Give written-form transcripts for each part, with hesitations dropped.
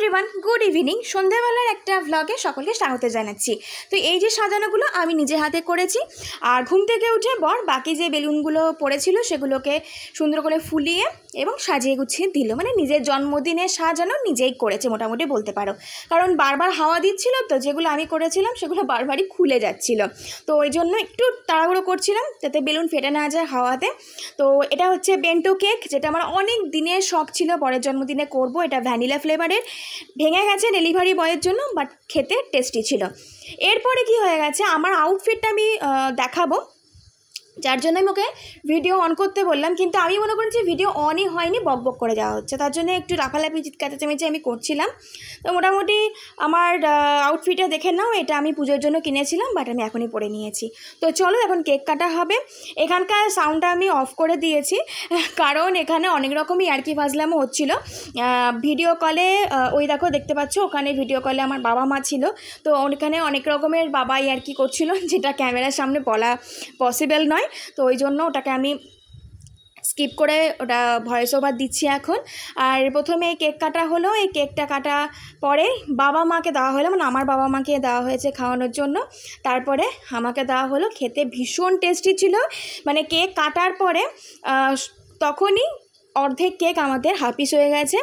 Everyone, good evening. সন্ধ্যাবেলার একটা ভ্লগে সকলকে স্বাগত জানাচ্ছি। তো এই যে সাজানোগুলো আমি নিজে হাতে করেছি, আর ঘুম থেকে উঠে বর বাকি যে বেলুনগুলো পড়েছিল সেগুলোকে সুন্দর করে ফুলিয়ে এবং সাজিয়ে গুছিয়ে দিল। মানে নিজের জন্মদিনে সাজানো নিজেই করেছে মোটামুটি বলতে পারো, কারণ বারবার হাওয়া দিচ্ছিল, তো যেগুলো আমি করেছিলাম সেগুলো বারবারই খুলে যাচ্ছিল। তো ওই জন্য একটু তাড়াহুড়ো করছিলাম যাতে বেলুন ফেটে না যায় হাওয়াতে। তো এটা হচ্ছে বেন্টো কেক, যেটা আমার অনেক দিনের শখ ছিল বরের জন্মদিনে করব। এটা ভ্যানিলা ফ্লেভারের, ভেঙে গেছে ডেলিভারি বয়ের জন্য, বাট খেতে টেস্টি ছিল। এরপরে কি হয়ে গেছে, আমার আউটফিটটা আমি দেখাবো, যার জন্য আমি ওকে ভিডিও অন করতে বললাম, কিন্তু আমি মনে করি যে ভিডিও অনই হয়নি, বক বক করে যাওয়া হচ্ছে, তার জন্য একটু লাফালাফি চিৎকাচামেচি আমি করছিলাম। তো মোটামুটি আমার আউটফিটটা দেখে নাও, এটা আমি পুজোর জন্য কিনেছিলাম, বাট আমি এখনই পরে নিয়েছি। তো চলো এখন কেক কাটা হবে। এখানকার সাউন্ডটা আমি অফ করে দিয়েছি, কারণ এখানে অনেক রকমই ইয়ার্কি ফাজলামও হচ্ছিলো ভিডিও কলে। ওই দেখো দেখতে পাচ্ছ, ওখানে ভিডিও কলে আমার বাবা মা ছিল, তো ওখানে অনেক রকমের বাবা ইয়ার্কি করছিল, যেটা ক্যামেরার সামনে বলা পসিবল নয়। তো ওই জন্য ওটাকে আমি স্কিপ করে ওটা ভয়েস ওভার দিচ্ছি এখন। আর প্রথমে এই কেক কাটা হলো, এই কেকটা কাটা পরে বাবা মাকে দেওয়া হলো, মানে আমার বাবা মাকে দেওয়া হয়েছে খাওয়ানোর জন্য, তারপরে আমাকে দেওয়া হলো। খেতে ভীষণ টেস্টি ছিল, মানে কেক কাটার পরে তখনই অর্ধেক কেক আমাদের হাফিস হয়ে গেছে।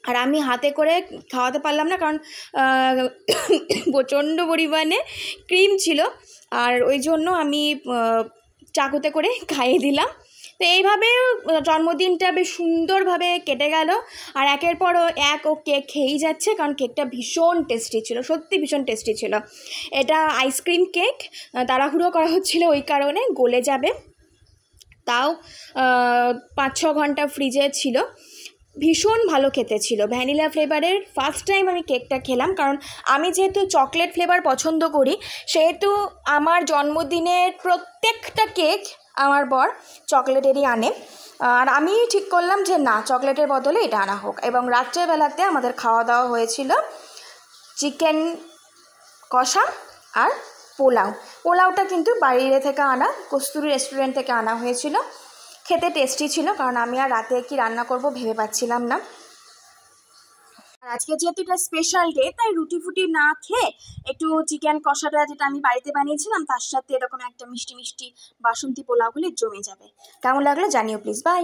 আর আমি হাতে করে খাওয়াতে পারলাম না, কারণ প্রচণ্ড পরিমাণে ক্রিম ছিল, আর ওই জন্য আমি চাকুতে করে খাইয়ে দিলাম। তো এইভাবে জন্মদিনটা বেশ সুন্দরভাবে কেটে গেল। আর একের পর ও কেক খেয়েই যাচ্ছে, কারণ কেকটা ভীষণ টেস্টি ছিল, সত্যি ভীষণ টেস্টি ছিল। এটা আইসক্রিম কেক, তাড়াহুড়ো করা হচ্ছিলো ওই কারণে, গলে যাবে, তাও 5-6 ঘন্টা ফ্রিজে ছিল। ভীষণ ভালো খেতে ছিল, ভ্যানিলা ফ্লেভারের। ফার্স্ট টাইম আমি কেকটা খেলাম, কারণ আমি যেহেতু চকলেট ফ্লেভার পছন্দ করি, সেহেতু আমার জন্মদিনের প্রত্যেকটা কেক আমার বর চকলেটেরই আনে। আর আমি ঠিক করলাম যে না, চকলেটের বদলে এটা আনা হোক। এবং রাত্রেবেলাতে আমাদের খাওয়া দাওয়া হয়েছিল চিকেন কষা আর পোলাওটা কিন্তু বাইরে থেকে আনা, কস্তুরি রেস্টুরেন্ট থেকে আনা হয়েছিল। খেতে টেস্টি ছিল, কারণ আমি আর রাতে কি রান্না করব ভেবে পাচ্ছিলাম না। আর আজকে যেহেতু এটা স্পেশাল ডে, তাই রুটি ফুটি না খেয়ে একটু চিকেন কষাটা যেটা আমি বাড়িতে বানিয়েছিলাম, তার সাথে এরকম একটা মিষ্টি মিষ্টি বাসন্তী পোলাও হলে জমে যাবে। কেমন লাগলো জানিও প্লিজ। বাই।